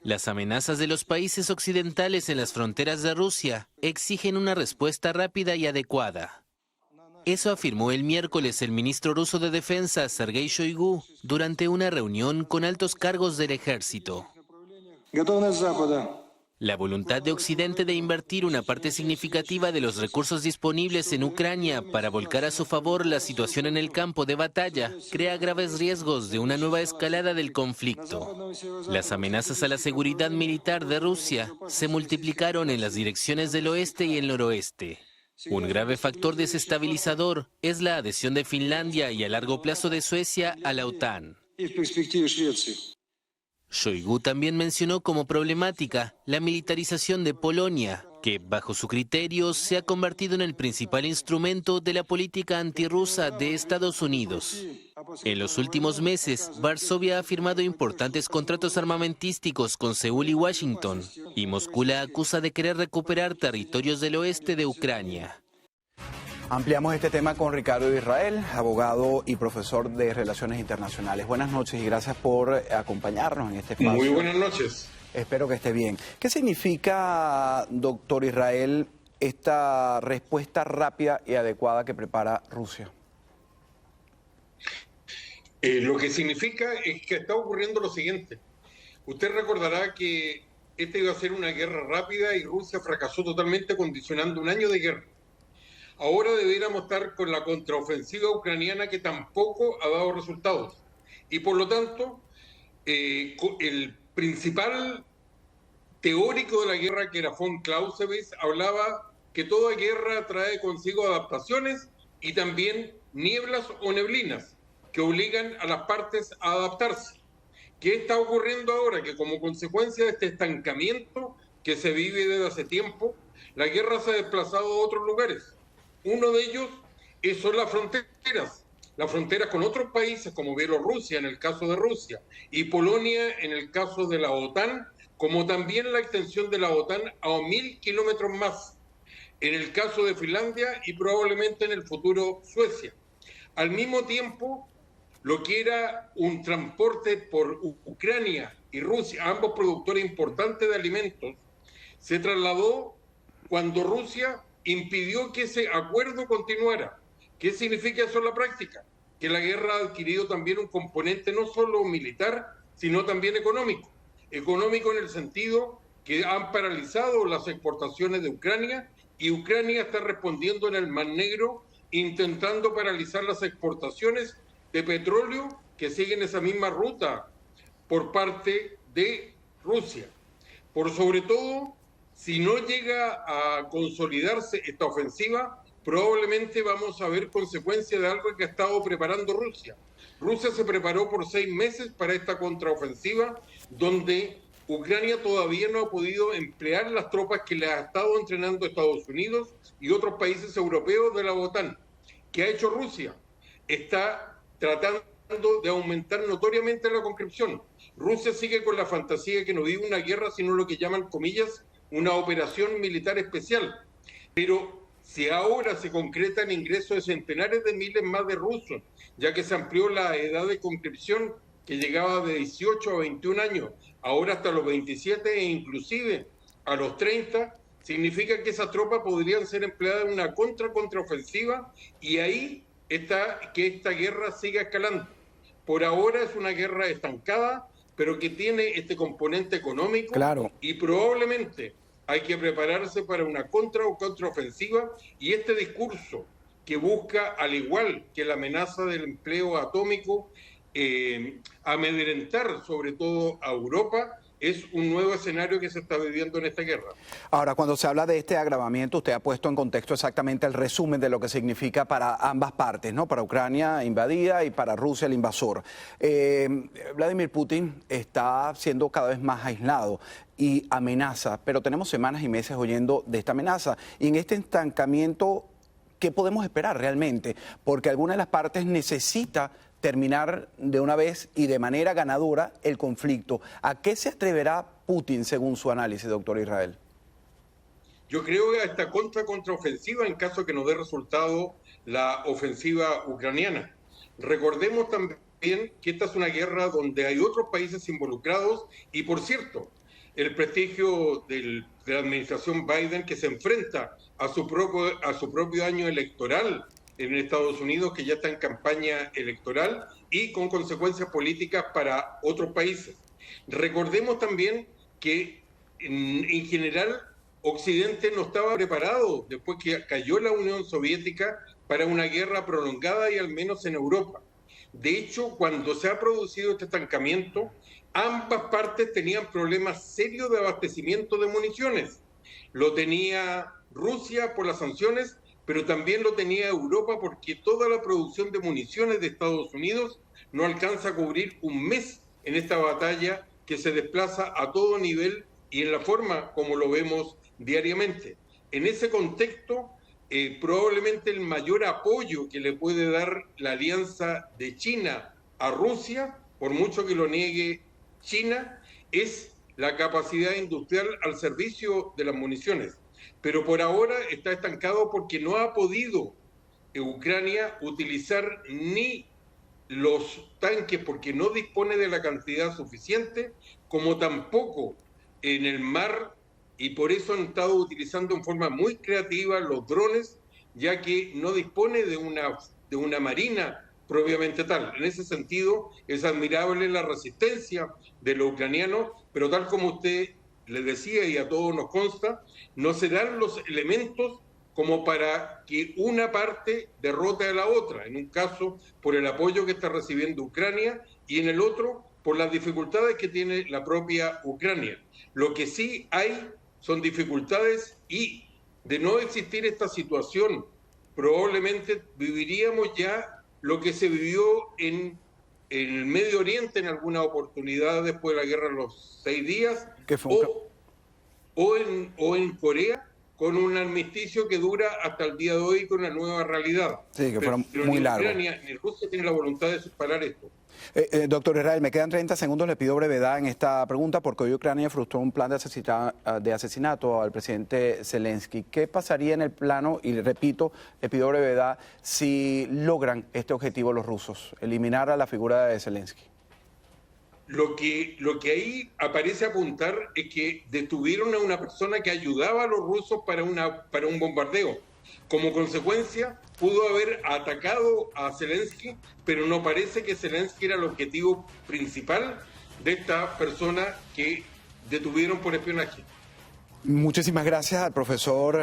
Las amenazas de los países occidentales en las fronteras de Rusia exigen una respuesta rápida y adecuada. Eso afirmó el miércoles el ministro ruso de Defensa, Sergei Shoigu, durante una reunión con altos cargos del ejército. La voluntad de Occidente de invertir una parte significativa de los recursos disponibles en Ucrania para volcar a su favor la situación en el campo de batalla crea graves riesgos de una nueva escalada del conflicto. Las amenazas a la seguridad militar de Rusia se multiplicaron en las direcciones del oeste y el noroeste. Un grave factor desestabilizador es la adhesión de Finlandia y a largo plazo de Suecia a la OTAN. Shoigu también mencionó como problemática la militarización de Polonia, que, bajo su criterio, se ha convertido en el principal instrumento de la política antirrusa de Estados Unidos. En los últimos meses, Varsovia ha firmado importantes contratos armamentísticos con Seúl y Washington, y Moscú la acusa de querer recuperar territorios del oeste de Ucrania. Ampliamos este tema con Ricardo Israel, abogado y profesor de Relaciones Internacionales. Buenas noches y gracias por acompañarnos en este espacio. Muy buenas noches. Espero que esté bien. ¿Qué significa, doctor Israel, esta respuesta rápida y adecuada que prepara Rusia? Lo que significa es que está ocurriendo lo siguiente. Usted recordará que esta iba a ser una guerra rápida y Rusia fracasó totalmente condicionando un año de guerra. Ahora deberíamos estar con la contraofensiva ucraniana que tampoco ha dado resultados. Y por lo tanto, el principal teórico de la guerra, que era von Clausewitz, hablaba que toda guerra trae consigo adaptaciones y también nieblas o neblinas que obligan a las partes a adaptarse. ¿Qué está ocurriendo ahora? Que como consecuencia de este estancamiento que se vive desde hace tiempo, la guerra se ha desplazado a otros lugares. Uno de ellos son las fronteras con otros países como Bielorrusia en el caso de Rusia y Polonia en el caso de la OTAN, como también la extensión de la OTAN a 1000 kilómetros más en el caso de Finlandia y probablemente en el futuro Suecia. Al mismo tiempo, lo que era un transporte por Ucrania y Rusia, ambos productores importantes de alimentos, se trasladó cuando Rusia impidió que ese acuerdo continuara. ¿Qué significa eso en la práctica? Que la guerra ha adquirido también un componente no solo militar, sino también económico. Económico en el sentido que han paralizado las exportaciones de Ucrania y Ucrania está respondiendo en el Mar Negro intentando paralizar las exportaciones de petróleo que siguen esa misma ruta por parte de Rusia. Por sobre todo, si no llega a consolidarse esta ofensiva, probablemente vamos a ver consecuencias de algo que ha estado preparando Rusia. Rusia se preparó por 6 meses para esta contraofensiva, donde Ucrania todavía no ha podido emplear las tropas que le ha estado entrenando Estados Unidos y otros países europeos de la OTAN. ¿Qué ha hecho Rusia? Está tratando de aumentar notoriamente la conscripción. Rusia sigue con la fantasía que no vive una guerra, sino lo que llaman, comillas, una operación militar especial. Pero si ahora se concreta el ingreso de centenares de miles más de rusos, ya que se amplió la edad de conscripción que llegaba de 18 a 21 años, ahora hasta los 27 e inclusive a los 30, significa que esas tropas podrían ser empleadas en una contraofensiva y ahí está que esta guerra siga escalando. Por ahora es una guerra estancada, pero que tiene este componente económico. Claro. Y probablemente hay que prepararse para una contraofensiva y este discurso que busca, al igual que la amenaza del empleo atómico, amedrentar sobre todo a Europa, es un nuevo escenario que se está viviendo en esta guerra. Ahora, cuando se habla de este agravamiento, usted ha puesto en contexto exactamente el resumen de lo que significa para ambas partes, ¿no? Para Ucrania invadida y para Rusia el invasor. Vladimir Putin está siendo cada vez más aislado y amenaza, pero tenemos semanas y meses oyendo de esta amenaza. Y en este estancamiento, ¿qué podemos esperar realmente? Porque alguna de las partes necesita terminar de una vez y de manera ganadora el conflicto. ¿A qué se atreverá Putin según su análisis, doctor Israel? Yo creo que a esta contraofensiva en caso que nos dé resultado la ofensiva ucraniana. Recordemos también también que esta es una guerra donde hay otros países involucrados y, por cierto, el prestigio de la administración Biden, que se enfrenta a su propio año electoral en Estados Unidos, que ya está en campaña electoral y con consecuencias políticas para otros países. Recordemos también que en general Occidente no estaba preparado después que cayó la Unión Soviética para una guerra prolongada y al menos en Europa. De hecho, cuando se ha producido este estancamiento, ambas partes tenían problemas serios de abastecimiento de municiones. Lo tenía Rusia por las sanciones, pero también lo tenía Europa porque toda la producción de municiones de Estados Unidos no alcanza a cubrir un mes en esta batalla que se desplaza a todo nivel y en la forma como lo vemos diariamente. En ese contexto, probablemente el mayor apoyo que le puede dar la alianza de China a Rusia, por mucho que lo niegue China, es la capacidad industrial al servicio de las municiones. Pero por ahora está estancado porque no ha podido Ucrania utilizar ni los tanques porque no dispone de la cantidad suficiente, como tampoco en el mar, y por eso han estado utilizando en forma muy creativa los drones, ya que no dispone de una marina propiamente tal. En ese sentido, es admirable la resistencia de los ucranianos, pero tal como usted le decía y a todos nos consta, no se dan los elementos como para que una parte derrote a la otra, en un caso por el apoyo que está recibiendo Ucrania y en el otro por las dificultades que tiene la propia Ucrania. Lo que sí hay son dificultades y de no existir esta situación, probablemente viviríamos ya lo que se vivió en el Medio Oriente en alguna oportunidad después de la guerra de los 6 días, o en Corea, con un armisticio que dura hasta el día de hoy con una nueva realidad. Sí, que fuera muy largo. Ni Ucrania ni Rusia tienen la voluntad de parar esto. Doctor Israel, me quedan 30 segundos, le pido brevedad en esta pregunta porque hoy Ucrania frustró un plan de asesinato al presidente Zelensky. ¿Qué pasaría en el plano, y repito, le pido brevedad, si logran este objetivo los rusos, eliminar a la figura de Zelensky? Lo que ahí aparece apuntar es que detuvieron a una persona que ayudaba a los rusos para un bombardeo. Como consecuencia, pudo haber atacado a Zelensky, pero no parece que Zelensky era el objetivo principal de esta persona que detuvieron por espionaje. Muchísimas gracias al profesor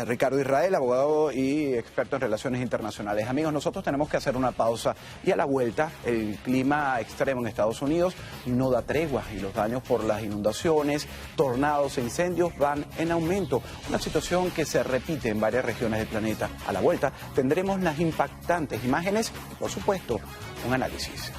Ricardo Israel, abogado y experto en relaciones internacionales. Amigos, nosotros tenemos que hacer una pausa y a la vuelta el clima extremo en Estados Unidos no da tregua y los daños por las inundaciones, tornados e incendios van en aumento. Una situación que se repite en varias regiones del planeta. A la vuelta tendremos las impactantes imágenes y, por supuesto, un análisis.